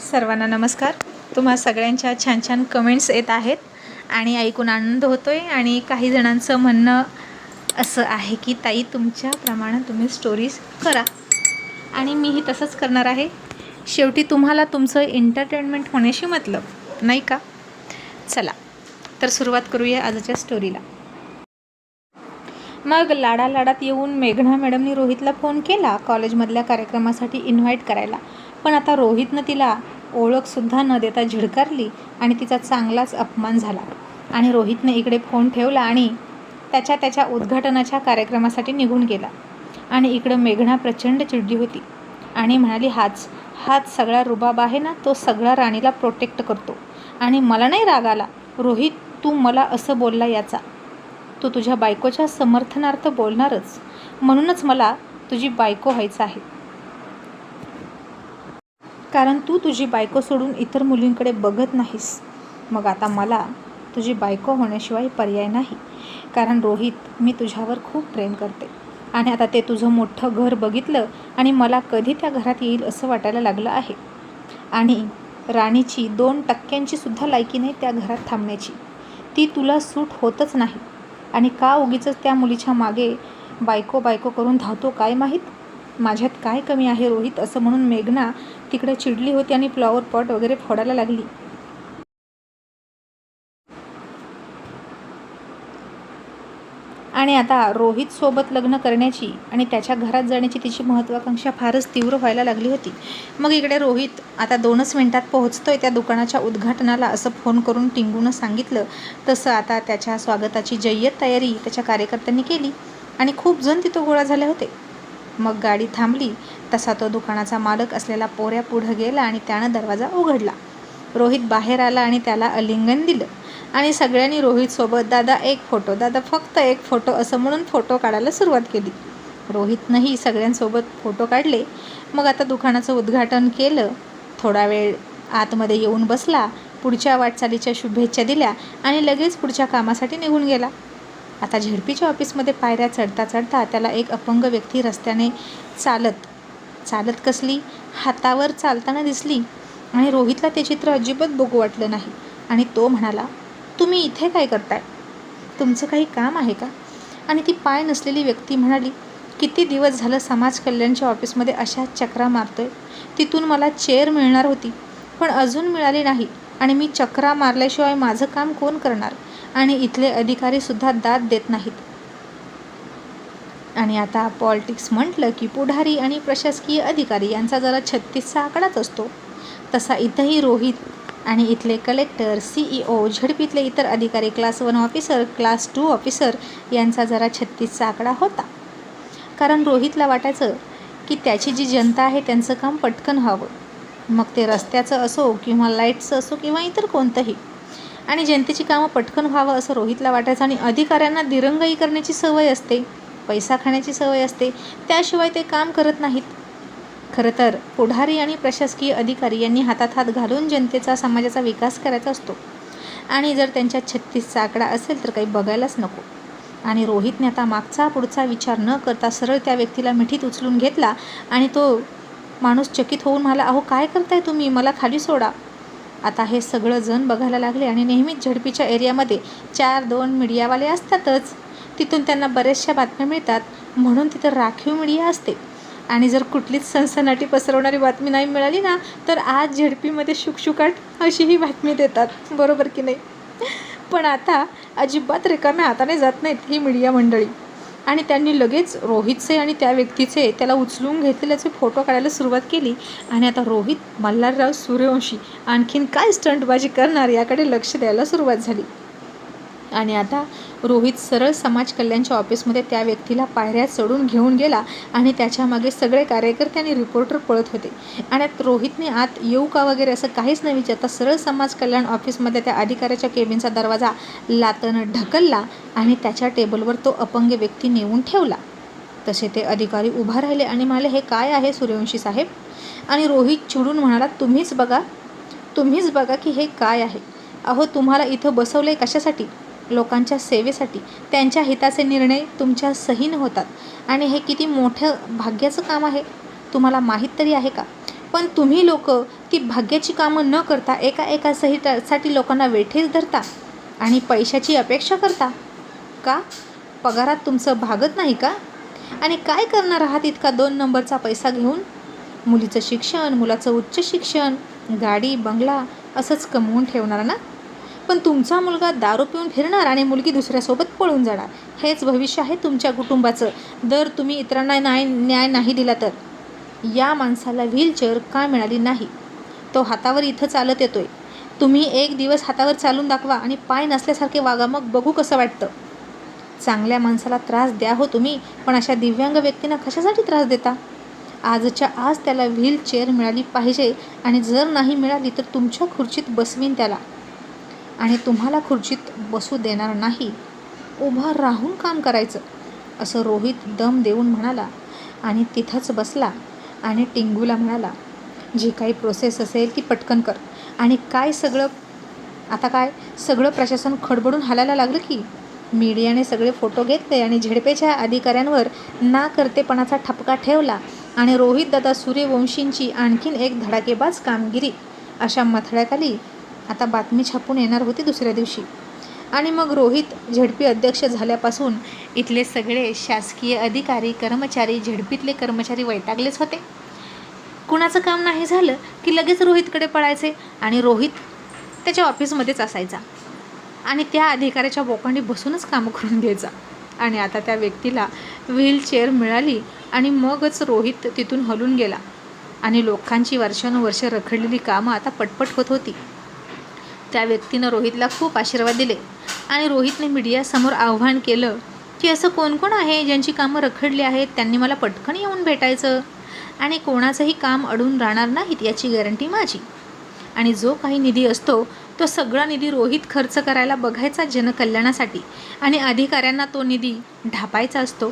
सर्वांना नमस्कार. तुम्हा सगळ्यांच्या छान छान कमेंट्स येत आहेत आणि ऐकून आनंद होतोय. आणि काही जणांचं म्हणणं असं आहे की ताई तुमच्याप्रमाणे तुम्ही स्टोरीज करा आणि मीही तसंच करणार आहे. शेवटी तुम्हाला तुमचं एंटरटेनमेंट होण्याशी मतलब, नाही का? चला तर सुरुवात करूया आजच्या स्टोरीला. मग लाडात येऊन मेघना मॅडमनी रोहितला फोन केला कॉलेजमधल्या कार्यक्रमासाठी इन्व्हाइट करायला. पण आता रोहितनं तिला ओळखसुद्धा न देता झिडकारली आणि तिचा चांगलाच अपमान झाला. आणि रोहितने इकडे फोन ठेवला आणि त्याच्या उद्घाटनाच्या कार्यक्रमासाठी निघून गेला. आणि इकडं मेघना प्रचंड चिडली होती आणि म्हणाली, हाच सगळा रुबाब आहे ना, तो सगळा राणीला प्रोटेक्ट करतो. आणि मला नाही राग आला. रोहित, तू मला असं बोलला याचा. तू तुझ्या बायकोच्या समर्थनार्थ बोलणारच, म्हणूनच मला तुझी बायको व्हायचं आहे. कारण तू तुझी बायको सोडून इतर मुलींकडे बघत नाहीस. मग आता मला तुझी बायको होण्याशिवाय पर्याय नाही. कारण रोहित, मी तुझ्यावर खूप प्रेम करते आणि आता ते तुझं मोठं घर बघितलं आणि मला कधी त्या घरात येईल असं वाटायला लागलं आहे. आणि राणीची 2% सुद्धा लायकी नाही त्या घरात थांबण्याची. ती तुला सूट होतच नाही. आणि का उगीच त्या मुलीच्या मागे बायको करून धावतो काय माहीत. माझ्यात काय कमी आहे रोहित, असं म्हणून मेघना तिकडे चिडली होती आणि फ्लॉवर पॉट वगैरे फोडायला लागली. आणि आता रोहित सोबत लग्न करण्याची आणि त्याच्या घरात जाण्याची तिची महत्त्वाकांक्षा फारच तीव्र व्हायला लागली होती. मग इकडे रोहित आता 2च मिनिटात पोहोचतोय त्या दुकानाच्या उद्घाटनाला असं फोन करून टिंगूनं सांगितलं. तसं आता त्याच्या स्वागताची जय्यत तयारी त्याच्या कार्यकर्त्यांनी केली आणि खूप जण तिथं गोळा झाले होते. मग गाडी थांबली तसा तो दुकानाचा मालक असलेला पोऱ्या पुढं गेला आणि त्यानं दरवाजा उघडला. रोहित बाहेर आला आणि त्याला आलिंगन दिलं. आणि सगळ्यांनी रोहितसोबत दादा एक फोटो, दादा फक्त एक फोटो असं म्हणून फोटो काढायला सुरुवात केली. रोहितनंही सगळ्यांसोबत फोटो काढले. मग आता दुकानाचं उद्घाटन केलं. थोडा वेळ आतमध्ये येऊन बसला, पुढच्या वाटचालीच्या शुभेच्छा दिल्या आणि लगेच पुढच्या कामासाठी निघून गेला. आता झेडपीच्या ऑफिसमध्ये पायऱ्या चढता त्याला एक अपंग व्यक्ती रस्त्याने चालत कसली हातावर चालताना दिसली. आणि रोहितला ते चित्र अजिबात बघू वाटलं नाही. आणि तो म्हणाला, तुम्ही इथे काय करताय? तुमचं काही काम आहे का? आणि ती पाय नसलेली व्यक्ती म्हणाली, किती दिवस झालं समाज कल्याणच्या ऑफिसमध्ये अशाच चक्रा मारतोय. तिथून मला चेअर मिळणार होती पण अजून मिळाली नाही. आणि मी चक्रा मारल्याशिवाय माझं काम कोण करणार? आणि इथले अधिकारीसुद्धा दाद देत नाहीत. आणि आता पॉलिटिक्स म्हटलं की पुढारी आणि प्रशासकीय अधिकारी यांचा जरा 36चा आकडाच असतो. तसा इथंही रोहित आणि इथले कलेक्टर, CEO, झडपीतले इतर अधिकारी, क्लास 1 ऑफिसर, क्लास 2 ऑफिसर यांचा जरा 36चा आकडा होता. कारण रोहितला वाटायचं की त्याची जी जनता आहे त्यांचं काम पटकन व्हावं. मग ते रस्त्याचं असो किंवा लाईटचं असो किंवा इतर कोणतंही. आणि जनतेची कामं पटकन व्हावं असं रोहितला वाटायचं. आणि अधिकाऱ्यांना दिरंगाई करण्याची सवय असते, पैसा खाण्याची सवय असते, त्याशिवाय ते काम करत नाहीत. खरं तर पुढारी आणि प्रशासकीय अधिकारी यांनी हातात हात घालून जनतेचा, समाजाचा विकास करायचा असतो. आणि जर त्यांच्या 36चा आकडा असेल तर काही बघायलाच नको. आणि रोहितने आता मागचा पुढचा विचार न करता सरळ त्या व्यक्तीला मिठीत उचलून घेतला. आणि तो माणूस चकित होऊन म्हणाला, अहो काय करताय तुम्ही, मला खाली सोडा. आता हे सगळं जण बघायला लागले. आणि नेहमीच झडपीच्या एरियामध्ये 4-2 मीडियावाले असतातच. तिथून त्यांना बऱ्याचशा बातम्या मिळतात, म्हणून तिथं राखीव मीडिया असते. आणि जर कुठलीच सनसनाटी पसरवणारी बातमी नाही मिळाली ना, तर आज झडपीमध्ये शुकशुकाट अशीही बातमी देतात, बरोबर की नाही? पण आता अजिबात रिकाम्या हाताने जात नाहीत ही मीडिया मंडळी. आणि त्यांनी लगेच रोहितचे आणि त्या व्यक्तीचे त्याला उचलून घेतलेल्याचे फोटो काढायला सुरुवात केली. आणि आता रोहित मल्हारराव सूर्यवंशी आणखीन काय स्टंटबाजी करणार याकडे लक्ष द्यायला सुरुवात झाली. आणि आता रोहित सरळ समाज कल्याणच्या ऑफिसमध्ये त्या व्यक्तीला पायऱ्या चढून घेऊन गेला. आणि त्याच्या मागे सगळे कार्यकर्ते आणि रिपोर्टर पळत होते. आणि रोहितने आत येऊ का वगैरे असं काहीच न विचारता सरळ समाज कल्याण ऑफिसमध्ये त्या अधिकाऱ्याच्या केबिनचा दरवाजा लाथेनं ढकलला आणि त्याच्या टेबलवर तो अपंग व्यक्ती नेऊन ठेवला. तसे ते अधिकारी उभा राहिले आणि म्हणाले, हे काय आहे सूर्यवंशी साहेब? आणि रोहित चिडून म्हणाला, तुम्हीच बघा की हे काय आहे. अहो तुम्हाला इथं बसवलंय कशासाठी? लोकांच्या सेवेसाठी. त्यांच्या हिताचे निर्णय तुमच्या सहीनं होतात. आणि हे किती मोठं भाग्याचं काम आहे तुम्हाला माहीत तरी आहे का? पण तुम्ही लोक ती भाग्याची कामं न करता एका साठी लोकांना वेठीस धरता आणि पैशाची अपेक्षा करता का? पगारात तुमचं भागत नाही का? आणि काय करणार आहात इतका 2 नंबरचा पैसा घेऊन? मुलीचं शिक्षण, मुलाचं उच्च शिक्षण, गाडी बंगला असंच कमवून ठेवणार ना? पण तुमचा मुलगा दारू पिऊन फिरणार आणि मुलगी दुसऱ्यासोबत पळून जाणार. हेच भविष्य आहे तुमच्या कुटुंबाचं जर तुम्ही इतरांना न्याय नाही दिला तर. या माणसाला व्हीलचेअर का मिळाली नाही? तो हातावर इथं चालत येतोय. तुम्ही एक दिवस हातावर चालून दाखवा आणि पाय नसल्यासारखे वागा, मग बघू कसं वाटतं. चांगल्या माणसाला त्रास द्या हो तुम्ही, पण अशा दिव्यांग व्यक्तींना कशासाठी त्रास देता? आजच्या आज त्याला व्हीलचेअर मिळाली पाहिजे आणि जर नाही मिळाली तर तुमच्या खुर्चीत बसवीन त्याला आणि तुम्हाला खुर्चीत बसू देणार नाही. उभा राहून काम करायचं, असं रोहित दम देऊन म्हणाला आणि तिथंच बसला आणि टिंगूला म्हणाला, जी काही प्रोसेस असेल ती पटकन कर. आणि काय सगळं प्रशासन खडबडून हालायला लागलं की मीडियाने सगळे फोटो घेतले आणि झेडपेच्या अधिकाऱ्यांवर ना करतेपणाचा ठपका ठेवला आणि रोहितदादा सूर्यवंशींची आणखीन एक धडाकेबाज कामगिरी अशा मथळ्याखाली आता बातमी छापून येणार होती दुसऱ्या दिवशी. आणि मग रोहित झेडपी अध्यक्ष झाल्यापासून इथले सगळे शासकीय अधिकारी कर्मचारी, झेडपीतले कर्मचारी वैतागलेच होते. कुणाचं काम नाही झालं की लगेच रोहितकडे पळायचे आणि रोहित त्याच्या ऑफिसमध्येच असायचा आणि त्या अधिकाऱ्याच्या बोकांडी बसूनच कामं करून घ्यायचा. आणि आता त्या व्यक्तीला व्हीलचेअर मिळाली आणि मगच रोहित तिथून हलून गेला आणि लोकांची वर्षानुवर्ष रखडलेली कामं आता पटपट होत होती. त्या व्यक्तीनं रोहितला खूप आशीर्वाद दिले आणि रोहितने मीडियासमोर आव्हान केलं की असं कोण कोण आहे ज्यांची कामं रखडली आहेत, त्यांनी मला पटकन येऊन भेटायचं आणि कोणाचंही काम अडून राहणार नाहीत याची गॅरंटी माझी. आणि जो काही निधी असतो तो सगळा निधी रोहित खर्च करायला बघायचा जनकल्याणासाठी आणि अधिकाऱ्यांना तो निधी ढापायचा असतो.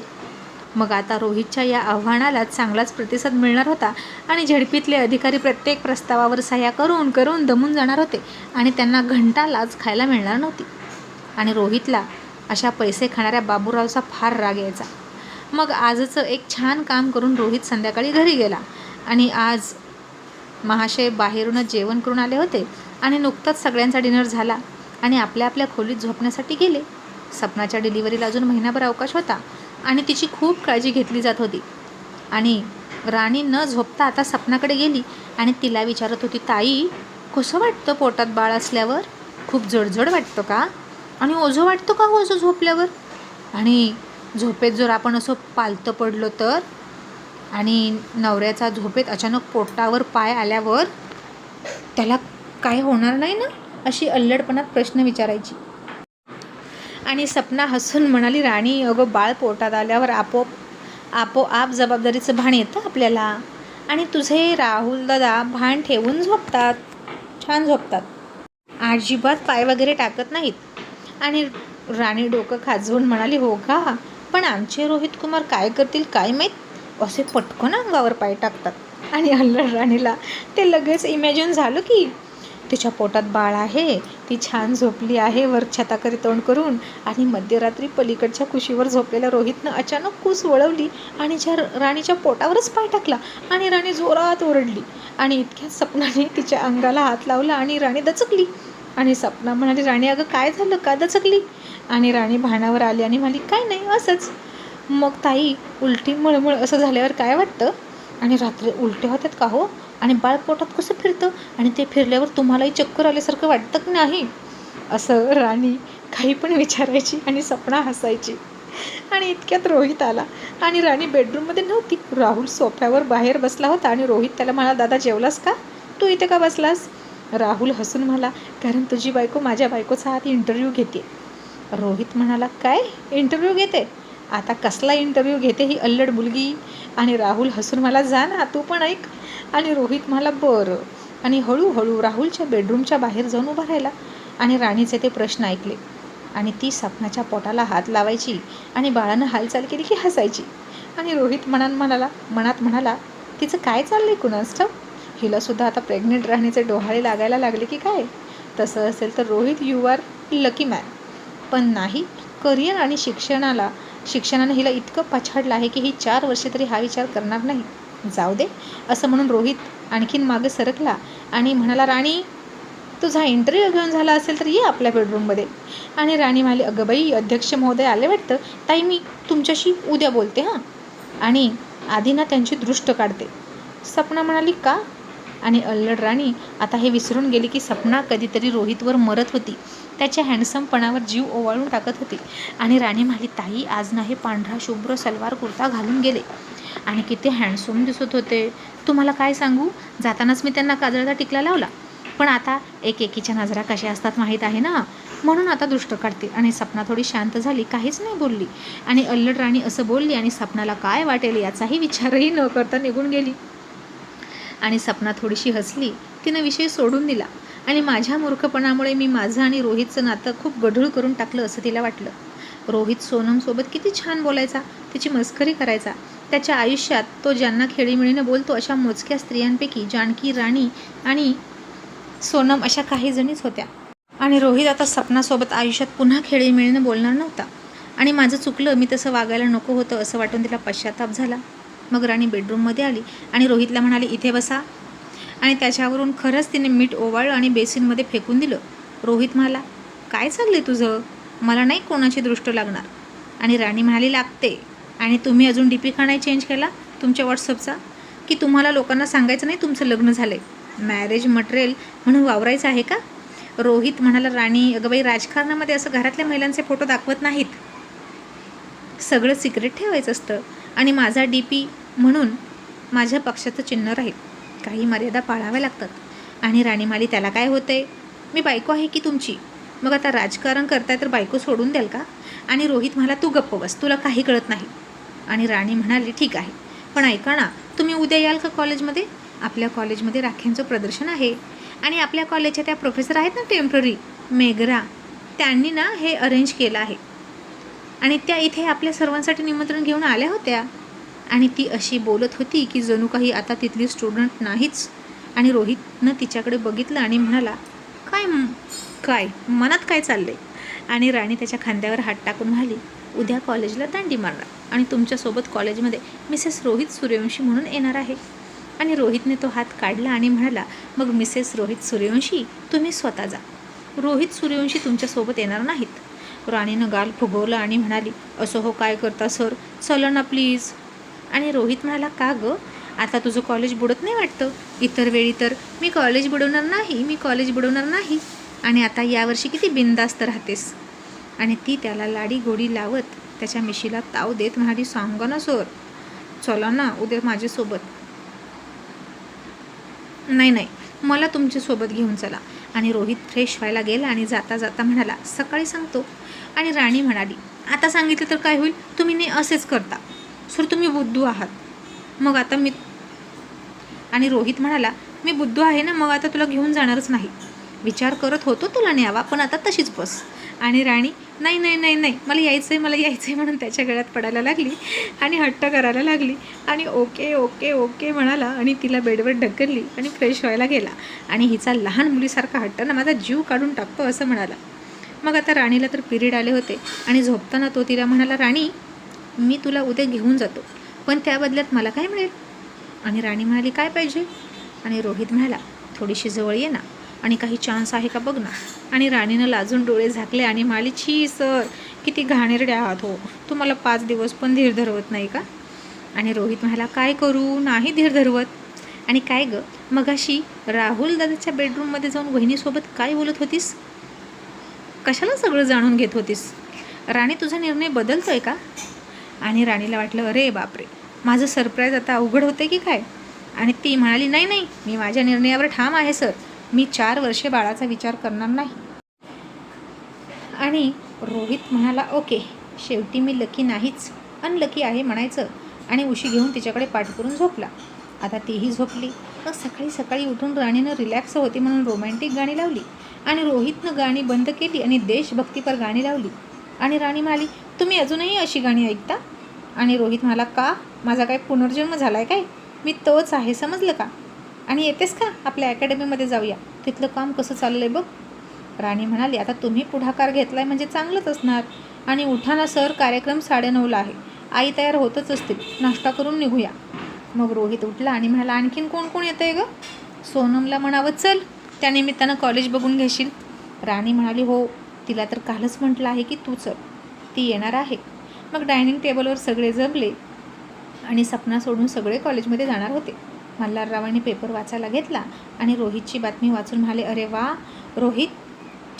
मग आता रोहितच्या या आव्हानाला चांगलाच प्रतिसाद मिळणार होता आणि झेडपीतले अधिकारी प्रत्येक प्रस्तावावर सह्या करून करून दमून जाणार होते आणि त्यांना घंटा लाच खायला मिळणार नव्हती. आणि रोहितला अशा पैसे खाणाऱ्या बाबूरावचा फार राग यायचा. मग आजचं एक छान काम करून रोहित संध्याकाळी घरी गेला आणि आज महाशय बाहेरूनच जेवण करून आले होते आणि नुकताच सगळ्यांचा डिनर झाला आणि आपल्या आपल्या खोलीत झोपण्यासाठी गेले. सपनाच्या डिलिव्हरीला अजून महिनाभर अवकाश होता आणि तिची खूप काळजी घेतली जात होती. आणि राणी न झोपता आता सपनाकडे गेली आणि तिला विचारत होती, ताई कसं वाटतं पोटात बाळ असल्यावर? खूप जडजड वाटतं का? आणि ओझं वाटतं का ओझं झोपल्यावर? आणि झोपेत जर आपण असं पालतं पडलो तर? आणि नवऱ्याचा झोपेत अचानक पोटावर पाय आल्यावर त्याला काय होणार नाही ना? अशी अल्लडपणात प्रश्न विचारायची. आणि सपना हसून म्हणाली, राणी अगं बाळ पोटात आल्यावर आपोआप जबाबदारीचं भान येतं आपल्याला. आणि तुझे राहुल दादा भान ठेवून झोपतात, छान झोपतात, अजिबात पाय वगैरे टाकत नाहीत. आणि राणी डोकं खाजवून म्हणाली, हो का? पण आमचे रोहित कुमार काय करतील काय माहीत, असे पटकन अंगावर पाय टाकतात. आणि अल्लड राणीला ते लगेच इमॅजिन झालं की तिच्या पोटात बाळ आहे, ती छान झोपली आहे वर छताकरी तोंड करून आणि मध्यरात्री पलीकडच्या कुशीवर झोपलेल्या रोहितनं अचानक कूस वळवली आणि राणीच्या पोटावरच पाय टाकला आणि राणी जोरात ओरडली. आणि इतक्यात सपनाने तिच्या अंगाला हात लावला आणि राणी दचकली. आणि सपना म्हणाली, राणी अगं काय झालं, का दचकली? आणि राणी भानावर आली आणि म्हणाली, काय नाही असंच. मग ताई उलटी मळमळ असं झाल्यावर काय वाटतं? आणि रात्री उलट्या होतात का हो? आणि बाळ पोटात कसं फिरतं? आणि ते फिरल्यावर तुम्हालाही चक्कर आल्यासारखं वाटतं की नाही? असं राणी काही पण विचारायची आणि सपना हसायची. आणि इतक्यात रोहित आला आणि राणी बेडरूममध्ये नव्हती. राहुल सोफ्यावर बाहेर बसला होता आणि रोहित त्याला म्हणाला, दादा जेवलास का? तू इथे का बसलास? राहुल हसून म्हणाला, कारण तुझी बायको माझ्या बायकोचा हात इंटरव्ह्यू घेते. रोहित म्हणाला, काय इंटरव्ह्यू घेते? आता कसला इंटरव्ह्यू घेते ही अल्लड मुलगी? आणि राहुल हसून मला, जा ना तू पण ऐक. आणि रोहित म्हणाला, बरं. आणि हळूहळू राहुलच्या बेडरूमच्या बाहेर जाऊन उभा राहिला आणि राणीचे ते प्रश्न ऐकले. आणि ती सपनाच्या पोटाला हात लावायची आणि बाळानं हालचाल केली की हसायची. आणि रोहित मनात म्हणाला, तिचं काय चाललंय कुणास ठाऊक? हिलासुद्धा आता प्रेग्नेंट राहण्याचे डोहाळे लागायला लागले की काय? तसं असेल तर Rohit you are lucky man. पण नाही, करिअर आणि शिक्षणानं हिला इतकं पछाडलं आहे की ही 4 वर्षे तरी हा विचार करणार नाही. जाऊ दे असं म्हणून रोहित आणखीन मागे सरकला आणि म्हणाला, राणी तुझा इंटरव्ह्यू घेऊन झाला असेल तर ये आपल्या बेडरूममध्ये. आणि राणी म्हणाली, अगं बाई अध्यक्ष महोदय आले वाटतं, ताई मी तुमच्याशी उद्या बोलते हां. आणि आधी ना त्यांची दृष्ट काढते. सपना म्हणाली, का? आणि अल्लड राणी आता हे विसरून गेली की सपना कधीतरी रोहितवर मरत होती, त्याच्या हँडसमपणावर जीव ओवाळून टाकत होती. आणि राणी म्हणाली, ताई आज ना हे पांढरा शुभ्र सलवार कुर्ता घालून गेले आणि किती हँडसम दिसत होते. तुम्हाला काय सांगू, जातानाच मी त्यांना काजळचा टिकला लावला, पण आता एकेकीच्या नजरा कशा असतात माहीत आहे ना, म्हणून आता दृष्ट काढते. आणि सपना थोडी शांत झाली, काहीच नाही बोलली. आणि अल्लड राणी असं बोलली आणि सपनाला काय वाटेल याचाही विचारही न करता निघून गेली. आणि सपना थोडीशी हसली, तिनं विषय सोडून दिला. आणि माझ्या मूर्खपणामुळे मी माझं आणि रोहितचं नातं खूप गढूळ करून टाकलं असं तिला वाटलं. रोहित सोनमसोबत किती छान बोलायचा, तिची मस्करी करायचा. त्याच्या आयुष्यात तो ज्यांना खेळीमेळीनं बोलतो अशा मोजक्या स्त्रियांपैकी जानकी, राणी आणि सोनम अशा काही जणीच होत्या. आणि रोहित आता सपनासोबत आयुष्यात पुन्हा खेळीमेळीनं बोलणार नव्हता. आणि माझं चुकलं, मी तसं वागायला नको होतं असं वाटून तिला पश्चाताप झाला. मग राणी बेडरूममध्ये आली आणि रोहितला म्हणाली, इथे बसा. आणि त्याच्यावरून खरंच तिने मीठ ओवाळलं आणि बेसिनमध्ये फेकून दिलं. रोहित म्हणाला, काय चाललंय तुझं, मला नाही कोणाची दृष्ट लागणार. आणि राणी म्हणाली, लागते. आणि तुम्ही अजून डीपी का नाही चेंज केला तुमच्या व्हॉट्सअपचा, की तुम्हाला लोकांना सांगायचं नाही तुमचं लग्न झालं आहे, मॅरेज मटेरियल म्हणून वावरायचं आहे का? रोहित म्हणाला, राणी अगं बाई राजकारणामध्ये असं घरातल्या महिलांचे फोटो दाखवत नाहीत, सगळं सिक्रेट ठेवायचं असतं. आणि माझा डीपी म्हणून माझ्या पक्षाचं चिन्ह राहील, काही मर्यादा पाळाव्या लागतात. आणि राणी म्हणाली, त्याला काय होतंय, मी बायको आहे की तुमची, मग आता राजकारण करताय तर बायको सोडून द्याल का? आणि रोहित म्हणाला, तू गप्प बस, तुला काही कळत नाही. आणि राणी म्हणाली, ठीक आहे, पण ऐका ना, तुम्ही उद्या याल का कॉलेजमध्ये? आपल्या कॉलेजमध्ये राख्यांचं प्रदर्शन आहे आणि आपल्या कॉलेजच्या त्या प्रोफेसर आहेत ना टेम्पररी, मेघरा, त्यांनी ना हे अरेंज केलं आहे आणि त्या इथे आपल्या सर्वांसाठी निमंत्रण घेऊन आल्या होत्या. आणि ती अशी बोलत होती की जणू काही आता तिथली स्टुडंट नाहीच. आणि रोहितनं तिच्याकडे बघितलं आणि म्हणाला, काय काय मनात काय चाललंय? आणि राणी त्याच्या खांद्यावर हात टाकून म्हणाली, उद्या कॉलेजला दांडी मारणार आणि तुमच्यासोबत कॉलेजमध्ये मिसेस रोहित सूर्यवंशी म्हणून येणार आहे. आणि रोहितने तो हात काढला आणि म्हणाला, मग मिसेस रोहित सूर्यवंशी तुम्ही स्वतः जा, रोहित सूर्यवंशी तुमच्यासोबत येणार नाहीत. राणीनं गाल फुगवलं आणि म्हणाली, असं हो काय करता सर, चला ना प्लीज. आणि रोहित म्हणाला, का गं, आता तुझं कॉलेज बुडत नाही वाटतं? इतर वेळी तर मी कॉलेज बुडवणार नाही, मी कॉलेज बुडवणार नाही, आणि आता यावर्षी किती बिनधास्त राहतेस. आणि ती त्याला लाडी गोडी लावत त्याच्या मिशीला ताव देत म्हणाली, सांगा ना सर, चला ना उद्या माझ्यासोबत. नाही नाही, मला तुमच्यासोबत घेऊन चला. आणि रोहित फ्रेश व्हायला गेला आणि जाता जाता म्हणाला, सकाळी सांगतो. आणि राणी म्हणाली, आता सांगितलं तर काय होईल, तुम्ही नाही असेच करता सर, तुम्ही बुद्धू आहात. मग आता मी. आणि रोहित म्हणाला, मी बुद्धू आहे ना, मग आता तुला घेऊन जाणारच नाही, विचार करत होतो तुला न्यावा, पण आता तशीच बस. आणि राणी, नाही नाही नाही नाही, मला यायचं आहे, मला यायचं आहे म्हणून त्याच्या गळ्यात पडायला लागली आणि हट्ट करायला लागली. आणि ओके ओके ओके म्हणाला आणि तिला बेडवर ढकलली आणि फ्रेश व्हायला गेला. आणि हिचा लहान मुलीसारखा हट्ट ना माझा जीव काढून टाकतो असं म्हणाला. मग आता राणीला तर पिरियड आले होते आणि झोपताना तो तिला म्हणाला, राणी मी तुला उद्या घेऊन जातो, पण त्या बदल्यात मला काय मिळेल? आणि राणी म्हणाली, काय पाहिजे? आणि रोहित म्हणाला, थोडीशी जवळ ये ना आणि काही चान्स आहे का बघ ना. आणि राणीनं लाजून डोळे झाकले आणि म्हणाली, छी सर, किती घाणेरडे आहात हो, तुम्हाला 5 दिवस पण धीर धरवत नाही का? आणि रोहित म्हणाला, काय करू, नाही धीर धरवत. आणि काय गं, मगाशी राहुल दादाच्या बेडरूममध्ये जाऊन वहिनीसोबत काय बोलत होतीस, कशाला सगळं जाणून घेत होतीस? राणी तुझा निर्णय बदलतोय का? आणि राणीला वाटलं, अरे बापरे, माझं सरप्राईज आता अवघड होते की काय? आणि ती म्हणाली, नाही नाही, मी माझ्या निर्णयावर ठाम आहे सर, मी 4 वर्षे बाळाचा विचार करणार नाही. आणि रोहित म्हणाला, ओके, शेवटी मी लकी नाहीच, अनलकी आहे म्हणायचं. आणि उशी घेऊन तिच्याकडे पाठ करून झोपला. आता तीही झोपली. मग सकाळी सकाळी उठून राणीनं रिलॅक्स होती म्हणून रोमॅन्टिक गाणी लावली आणि रोहितनं गाणी बंद केली आणि देशभक्तीपर गाणी लावली. आणि राणी म्हणाली, तुम्ही अजूनही अशी गाणी ऐकता? आणि रोहित म्हणाला, का, माझा काय पुनर्जन्म झाला आहे काय, मी तोच आहे, समजलं का? आणि येतेस का आपल्या अकॅडमीमध्ये जाऊया, तिथलं काम कसं चाललं आहे बघ. राणी म्हणाली, आता तुम्ही पुढाकार घेतला आहे म्हणजे चांगलंच असणार. आणि उठा ना सर, कार्यक्रम 9:30ला आहे, आई तयार होतच असतील, नाश्ता करून निघूया. मग रोहित उठला आणि म्हणाला, आणखीन कोण कोण येतं आहे गं? सोनमला म्हणावं, चल त्या निमित्तानं कॉलेज बघून घेशील. राणी म्हणाली, हो, तिला तर कालच म्हटलं आहे की तू चल, ती येणार आहे. मग डायनिंग टेबलवर सगळे जमले आणि सपना सोडून सगळे कॉलेजमध्ये जाणार होते. मल्हाररावांनी पेपर वाचायला घेतला आणि रोहितची बातमी वाचून म्हणाले, अरे वा रोहित,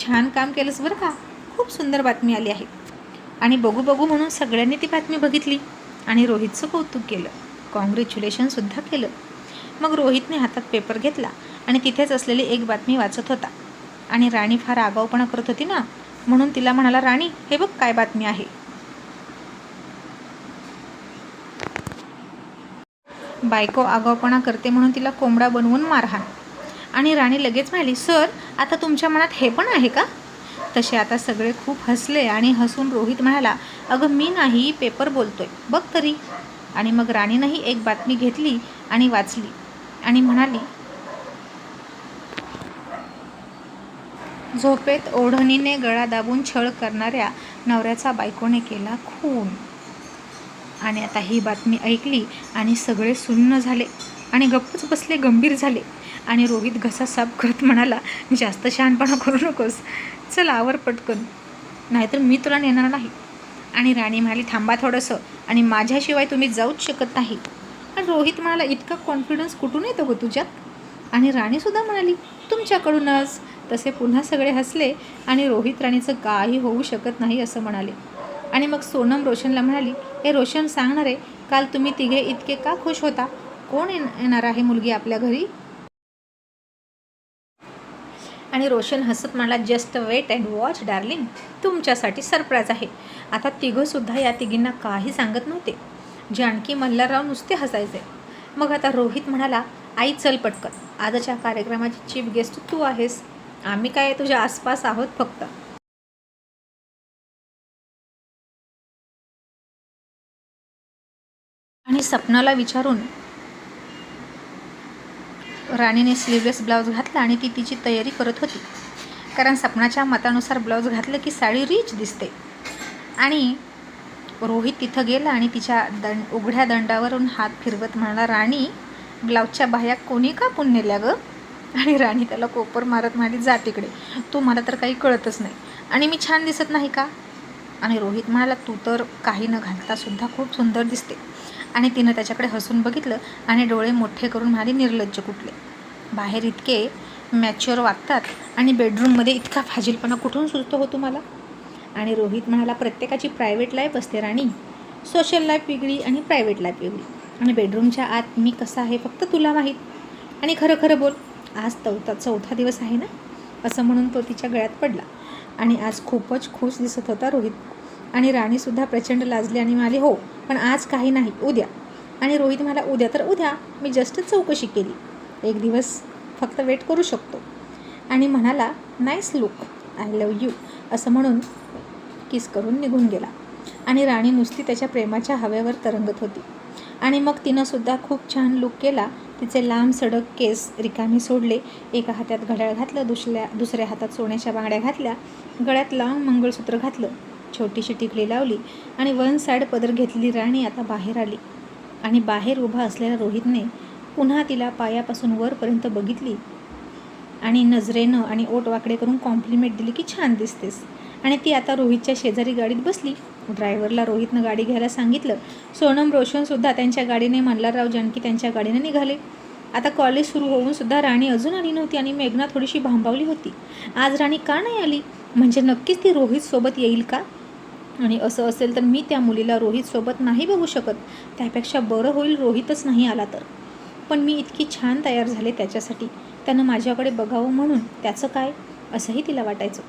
छान काम केलंस बरं का, खूप सुंदर बातमी आली आहे. आणि बघू बघू म्हणून सगळ्यांनी ती बातमी बघितली आणि रोहितचं कौतुक केलं, कॉंग्रॅच्युलेशनसुद्धा केलं. मग रोहितने हातात पेपर घेतला आणि तिथेच असलेली एक बातमी वाचत होता. आणि राणी फार आगाऊपणा करत होती ना, म्हणून तिला म्हणाला, राणी हे बघ काय बातमी आहे. बायको आगाऊपणा करते म्हणून तिला कोंबडा बनवून मारहाण. आणि राणी लगेच म्हणाली, सर आता तुमच्या मनात हे पण आहे का? तसे आता सगळे खूप हसले आणि हसून रोहित म्हणाला, अगं मी नाही, पेपर बोलतोय, बघ तरी. आणि मग राणीनंही एक बातमी घेतली आणि वाचली आणि म्हणाली, झोपेत ओढणीने गळा दाबून छळ करणाऱ्या नवऱ्याचा बायकोने केला खून. आणि आता ही बातमी ऐकली आणि सगळे सुन्न झाले आणि गप्पच बसले, गंभीर झाले. आणि रोहित घसा साफ करत म्हणाला, जास्त शहाणपणा करू नकोस, चल आवर पटकन, नाहीतर मी तुला नेणार नाही. आणि राणी म्हणाली, थांबा थोडंसं, आणि माझ्याशिवाय तुम्ही जाऊच शकत नाही. आणि रोहित म्हणाला, इतका कॉन्फिडन्स कुठून येतो गं तुझ्यात? आणि राणीसुद्धा म्हणाली, तुमच्याकडूनच. तसे पुन्हा सगळे हसले आणि रोहित राणीचं काही होऊ शकत नाही असं म्हणाले. आणि मग सोनम रोशनला म्हणाली, हे रोशन, सांगणार आहे, काल तुम्ही तिघे इतके का खुश होता? कोण येणार आहे मुलगी आपल्या घरी? आणि रोशन हसत म्हणाला, just wait and watch darling, तुमच्यासाठी सरप्राईज आहे. आता तिघंसुद्धा या तिघींना काही सांगत नव्हते. जानकी, मल्हारराव नुसते हसायचे. मग आता रोहित म्हणाला, आई चल पटकन, आजच्या कार्यक्रमाची चीफ गेस्ट तू आहेस, आम्ही काय तुझ्या आसपास आहोत फक्त. आणि सपनाला विचारून राणीने स्लीवलेस ब्लाऊज घातला आणि ती तिची तयारी करत होती, कारण सपनाच्या मतानुसार ब्लाऊज घातलं की साडी रिच दिसते. आणि रोहित तिथं गेला आणि तिच्या उघड्या दंडावरून हात फिरवत म्हणाला, राणी, ब्लाऊजच्या बाह्या कोणी कापून नेल्या गं? आणि राणी त्याला कोपर मारत म्हणाली, जा तिकडे, तू मला तर काही कळतच नाही, आणि मी छान दिसत नाही का? आणि रोहित म्हणाला, तू तर काही न घालतासुद्धा खूप सुंदर दिसते. आणि तिनं त्याच्याकडे हसून बघितलं आणि डोळे मोठे करून म्हणाली, निर्लज्ज कुठले, बाहेर इतके मॅच्युअर वागतात आणि बेडरूममध्ये इतका फाजीलपणा कुठून सुचतो हो तुम्हाला? आणि रोहित म्हणाला, प्रत्येकाची प्रायव्हेट लाईफ असते राणी, सोशल लाईफ वेगळी आणि प्रायव्हेट लाईफ वेगळी, आणि बेडरूमच्या आत मी कसा आहे फक्त तुला माहीत. आणि खरं खरं बोल, आज चौथा दिवस आहे ना? असं म्हणून तो तिच्या गळ्यात पडला. आणि आज खूपच खुश दिसत होता रोहित. आणि राणीसुद्धा प्रचंड लाजली आणि म्हणाली, हो पण आज काही नाही, उद्या. आणि रोहित म्हणाला, उद्या तर उद्या, मी जस्ट चौकशी केली, एक दिवस फक्त वेट करू शकतो. आणि म्हणाला, nice look, I love you, असं म्हणून किस करून निघून गेला. आणि राणी नुसती त्याच्या प्रेमाच्या हव्यावर तरंगत होती. आणि मग तिनंसुद्धा खूप छान लुक केला. तिचे लांब सडक केस रिकामी सोडले, एका हातात घड्याळ घातलं, दुसऱ्या हातात सोन्याच्या बांगड्या घातल्या, गळ्यात लांब मंगळसूत्र घातलं, छोटीशी टिकली लावली आणि वन साईड पदर घेतलेली राणी आता बाहेर आली. आणि बाहेर उभा असलेल्या रोहितने पुन्हा तिला पायापासून वरपर्यंत बघितली आणि नजरेनं आणि ओठ वाकडे करून कॉम्प्लिमेंट दिली की छान दिसतेस. आणि ती आता रोहितच्या शेजारी गाडीत बसली. ड्रायव्हरला रोहितनं गाडी घ्यायला सांगितलं. सोनम रोशनसुद्धा त्यांच्या गाडीने, मल्हारराव, जानकी त्यांच्या गाडीने निघाले. आता कॉलेज सुरू होऊनसुद्धा राणी अजून आली नव्हती आणि मेघना थोडीशी भांबावली होती. आज राणी का नाही आली? म्हणजे नक्कीच ती रोहितसोबत येईल का? आणि असं असेल तर मी त्या मुलीला रोहितसोबत नाही बघू शकत, त्यापेक्षा बरं होईल रोहितच नाही आला तर. पण मी इतकी छान तयार झाले त्याच्यासाठी, त्यानं माझ्याकडे बघावं म्हणून, त्याचं काय, असंही तिला वाटायचं.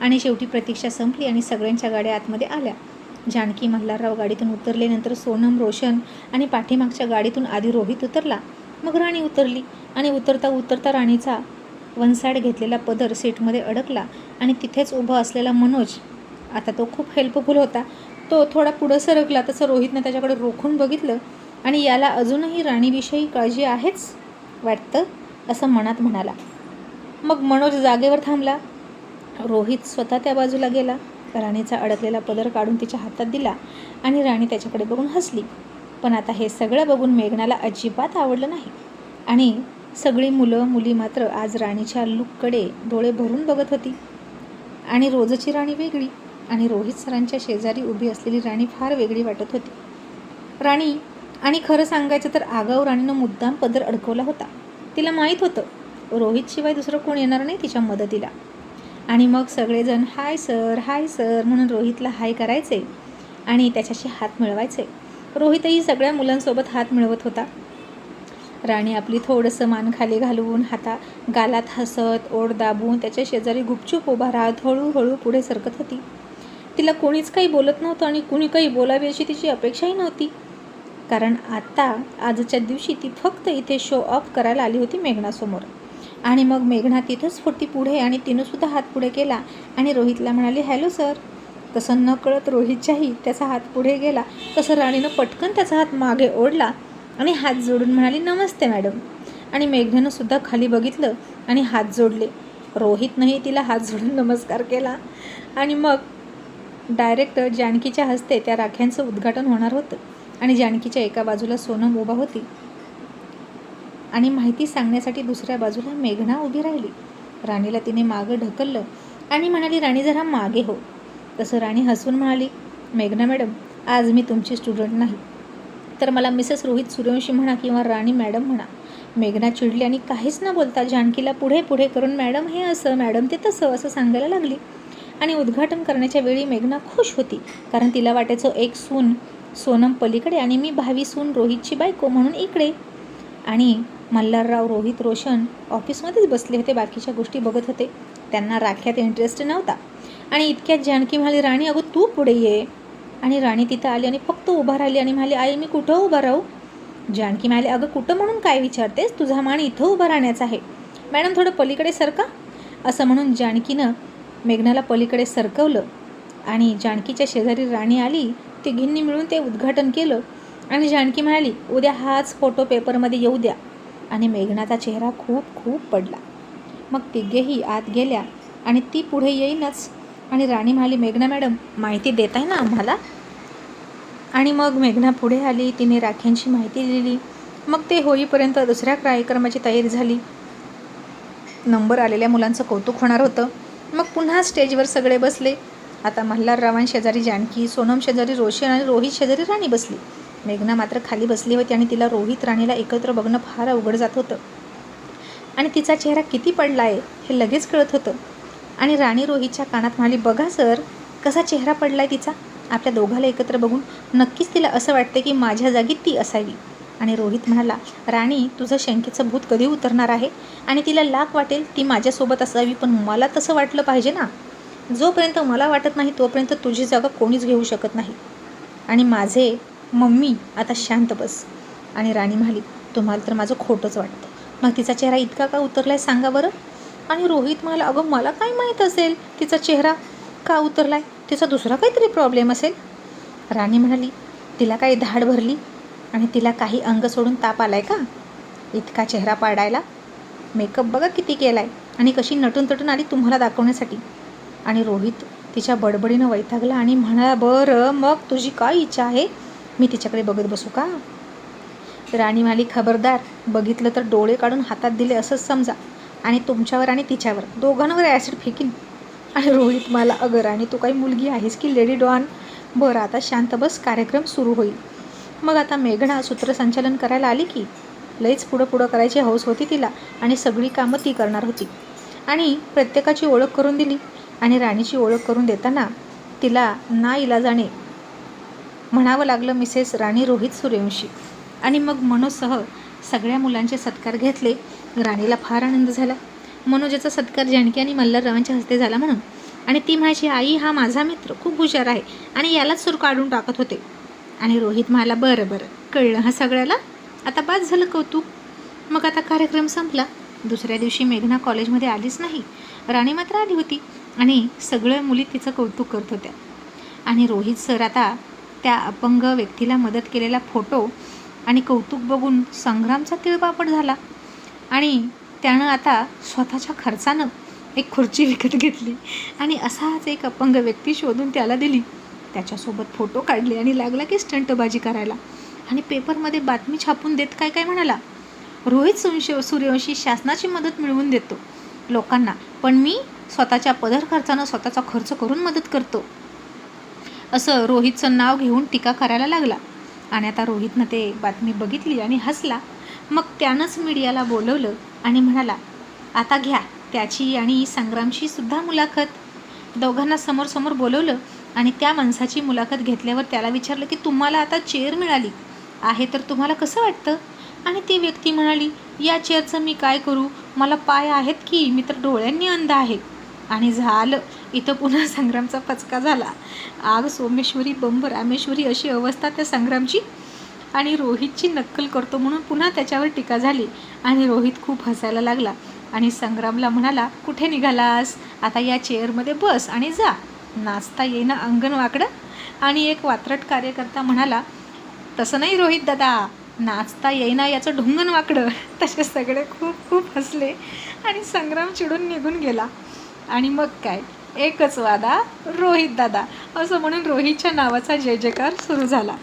आणि शेवटी प्रतीक्षा संपली आणि सगळ्यांच्या गाड्या आतमध्ये आल्या. जानकी, मल्हारराव गाडीतून उतरले, नंतर सोनम, रोशन, आणि पाठीमागच्या गाडीतून आधी रोहित उतरला, मग राणी उतरली. आणि उतरता उतरता राणीचा वन साईड घेतलेला पदर सीटमध्ये अडकला आणि तिथेच उभा असलेला मनोज, आता तो खूप हेल्पफुल होता, तो थोडा पुढं सरकला. तसं रोहितनं त्याच्याकडे रोखून बघितलं आणि याला अजूनही राणीविषयी काळजी आहेच वाटतं, असं मनात म्हणाला. मग मनोज जागेवर थांबला. रोहित स्वतः त्या बाजूला गेला, राणीचा अडकलेला पदर काढून तिच्या हातात दिला आणि राणी त्याच्याकडे बघून हसली. पण आता हे सगळं बघून मेघनाला अजिबात आवडलं नाही. आणि सगळी मुलं मुली मात्र आज राणीच्या लुककडे डोळे भरून बघत होती. आणि रोजची राणी वेगळी आणि रोहित सरांच्या शेजारी उभी असलेली राणी फार वेगळी वाटत होती. राणी आणि खरं सांगायचं तर आगाऊ राणीनं मुद्दाम पदर अडकवला होता. तिला माहीत होतं रोहितशिवाय दुसरं कोण येणार नाही तिच्या मदतीला. आणि मग सगळेजण हाय सर म्हणून रोहितला हाय करायचे आणि त्याच्याशी हात मिळवायचे. रोहितही सगळ्या मुलांसोबत हात मिळवत होता. राणी आपली थोडंसं मान खाली घालवून गालात हसत ओठ दाबून त्याच्या शेजारी गुपचूप उभा राहत हळूहळू पुढे सरकत होती. तिला कोणीच काही बोलत नव्हतं आणि कुणी काही बोलावे अशी तिची अपेक्षाही नव्हती. कारण आजच्या दिवशी ती फक्त इथे शो ऑफ करायला आली होती मेघनासमोर. आणि मग मेघना तिथंच होती पुढे आणि तिनंसुद्धा हात पुढे केला आणि रोहितला म्हणाली हॅलो सर. तसं न कळत रोहितच्याही त्याचा हात पुढे गेला. तसं राणीनं पटकन त्याचा हात मागे ओढला आणि हात जोडून म्हणाली नमस्ते मॅडम. आणि मेघनेनं सुद्धा खाली बघितलं आणि हात जोडले. रोहितनंही तिला हात जोडून नमस्कार केला. आणि मग डायरेक्ट जानकीच्या हस्ते त्या राख्यांचं उद्घाटन होणार होतं. आणि जानकीच्या एका बाजूला सोनम उभा होती आणि माहिती सांगण्यासाठी दुसऱ्या बाजूला मेघना उभी राहिली. राणीला तिने मागं ढकललं आणि म्हणाली राणी जरा मागे हो. तसं राणी हसून म्हणाली मेघना मॅडम आज मी तुमची स्टुडंट नाही तर मला मिसेस रोहित सूर्यवंशी म्हणा किंवा राणी मॅडम म्हणा. मेघना चिडली आणि काहीच न बोलता जानकीला पुढे पुढे करून मॅडम हे असं मॅडम ते तसं असं सांगायला लागली. आणि उद्घाटन करण्याच्या वेळी मेघना खुश होती कारण तिला वाटायचं एक सून सोनम पलीकडे आणि मी भावी सून रोहितची बायको म्हणून इकडे. आणि मल्हारराव रोहित रोशन ऑफिसमध्येच बसले होते बाकीच्या गोष्टी बघत होते. त्यांना राख्यात इंटरेस्ट नव्हता. आणि इतक्यात जानकी म्हणाली राणी अगं तू पुढे ये. आणि राणी तिथं आली आणि फक्त उभा राहिली आणि म्हणाली आई मी कुठं उभा राहू. जानकी म्हणाली अगं कुठं म्हणून काय विचारतेस तुझा मान इथं उभा राहण्याचा आहे. मॅडम थोडं पलीकडे सरका. असं म्हणून जानकीनं मेघनाला पलीकडे सरकवलं आणि जानकीच्या शेजारी राणी आली. तिघींनी मिळून ते उद्घाटन केलं. आणि जानकी म्हणाली उद्या हाच फोटो पेपरमध्ये येऊ द्या. आणि मेघनाचा चेहरा खूप पडला. मग तिघेही आत गेल्या आणि ती पुढे येईनच. आणि राणी म्हणाली मेघना मॅडम माहिती देत आहे ना आम्हाला. आणि मग मेघना पुढे आली. तिने राख्यांची माहिती दिली. मग ते होईपर्यंत दुसऱ्या कार्यक्रमाची तयारी झाली. नंबर आलेल्या मुलांचं कौतुक होणार होतं. मग पुन्हा स्टेजवर सगळे बसले. आता मल्हाररावांशेजारी जानकी, सोनम शेजारी रोशन आणि रोहित शेजारी राणी बसली. मेघना मात्र खाली बसली होती आणि तिला रोहित राणीला एकत्र बघणं फार अवघड जात होतं. आणि तिचा चेहरा किती पडला आहे हे लगेच कळत होतं. आणि राणी रोहितच्या कानात म्हणाली बघा सर कसा चेहरा पडला आहे तिचा आपल्या दोघाला एकत्र बघून. नक्कीच तिला असं वाटते की माझ्या जागी ती असावी. आणि रोहित म्हणाला राणी तुझं शंकेचं भूत कधी उतरणार आहे. आणि तिला लाख वाटेल ती माझ्यासोबत असावी पण मला तसं वाटलं पाहिजे ना. जोपर्यंत मला वाटत नाही तोपर्यंत तुझी जागा कोणीच घेऊ शकत नाही. आणि माझे मम्मी आता शांत बस. आणि राणी म्हणाली तुम्हाला तर माझं खोटंच वाटतं. मग तिचा चेहरा इतका का उतरला आहे सांगा बरं. आणि रोहित म्हणाला अगं मला काय माहीत असेल तिचा चेहरा का उतरला आहे. तिचा दुसरा काहीतरी प्रॉब्लेम असेल. राणी म्हणाली तिला काही धाड भरली आणि तिला काही अंग सोडून ताप आलाय का इतका चेहरा पाडायला. मेकअप बघा किती केला आहे आणि कशी नटून आली तुम्हाला दाखवण्यासाठी. आणि रोहित तिच्या बडबडीनं वैतागला आणि म्हणाला बरं मग तुझी काय इच्छा आहे मी तिच्याकडे बघत बसू का. राणी म्हणाली खबरदार बघितलं तर डोळे काढून हातात दिले असंच समजा आणि तुमच्यावर आणि तिच्यावर दोघांवर ॲसिड फेकीन. आणि रोहित मला अगं राणी तू काही मुलगी आहेस की लेडी डॉन. बरं आता शांत बस कार्यक्रम सुरू होईल. मग आता मेघना सूत्रसंचालन करायला आली की लईच पुढं करायची हौस होती तिला आणि सगळी कामं ती करणार होती. आणि प्रत्येकाची ओळख करून दिली. आणि राणीची ओळख करून देताना तिला नाइलाजाने म्हणावं लागलं मिसेस राणी रोहित सूर्यवंशी. आणि मग मनोजसह सगळ्या मुलांचे सत्कार घेतले. राणीला फार आनंद झाला. मनोजाचा सत्कार जानकी आणि मल्हाररावांच्या हस्ते झाला म्हणून. आणि ती म्हणायची आई हा माझा मित्र खूप हुशार आहे आणि यालाच सूर काढून टाकत होते. आणि रोहित म्हणाला बरं कळलं हा सगळ्याला आता बास झालं कौतुक. मग आता कार्यक्रम संपला. दुसऱ्या दिवशी मेघना कॉलेजमध्ये आलीच नाही. राणी मात्र आली होती आणि सगळ्या मुली तिचं कौतुक करत होत्या. आणि रोहित सर आता त्या अपंग व्यक्तीला मदत केलेला फोटो आणि कौतुक बघून संग्रामचा तिळपापड झाला. आणि त्यानं आता स्वतःच्या खर्चानं एक खुर्ची विकत घेतली आणि असाच एक अपंग व्यक्ती शोधून त्याला दिली. त्याच्यासोबत फोटो काढले आणि लागला की स्टंटबाजी करायला. आणि पेपरमध्ये बातमी छापून देत काय काय म्हणाला, रोहित सूर्यवंशी शासनाची मदत मिळवून देतो लोकांना, पण मी स्वतःच्या पदर खर्चानं स्वतःचा खर्च करून मदत करतो. असं रोहितचं नाव घेऊन टीका करायला लागला. आणि आता रोहितनं ते बातमी बघितली आणि हसला. मग त्यानंच मीडियाला बोलवलं आणि म्हणाला, आता घ्या त्याची आणि संग्रामची सुद्धा मुलाखत. दोघांना समोर बोलवलं आणि त्या माणसाची मुलाखत घेतल्यावर त्याला विचारलं की तुम्हाला आता चेअर मिळाली आहे तर तुम्हाला कसं वाटतं. आणि ती व्यक्ती म्हणाली, या चेअरचं मी काय करू, मला पाय आहेत की, मी तर डोळ्यांनी अंध आहे. आणि झालं, इथं पुन्हा संग्रामचा पचका झाला. आग सोमेश्वरी बंब रामेश्वरी अशी अवस्था त्या संग्रामची. आणि रोहितची नक्कल करतो म्हणून पुन्हा त्याच्यावर टीका झाली. आणि रोहित खूप हसायला लागला आणि संग्रामला म्हणाला, कुठे निघालास, आता या चेअरमध्ये बस आणि जा, नाचता येईना अंगण वाकडं. आणि एक वात्रट कार्यकर्ता म्हणाला, तसं नाही रोहित दादा, नाचता येईना याचं ढुंगण वाकडं. तसे सगळे खूप हसले आणि संग्राम चिडून निघून गेला. आणि मग काय, एकच वादा रोहित दादा असं म्हणून रोहितच्या नावाचा जय जयकार सुरू झाला.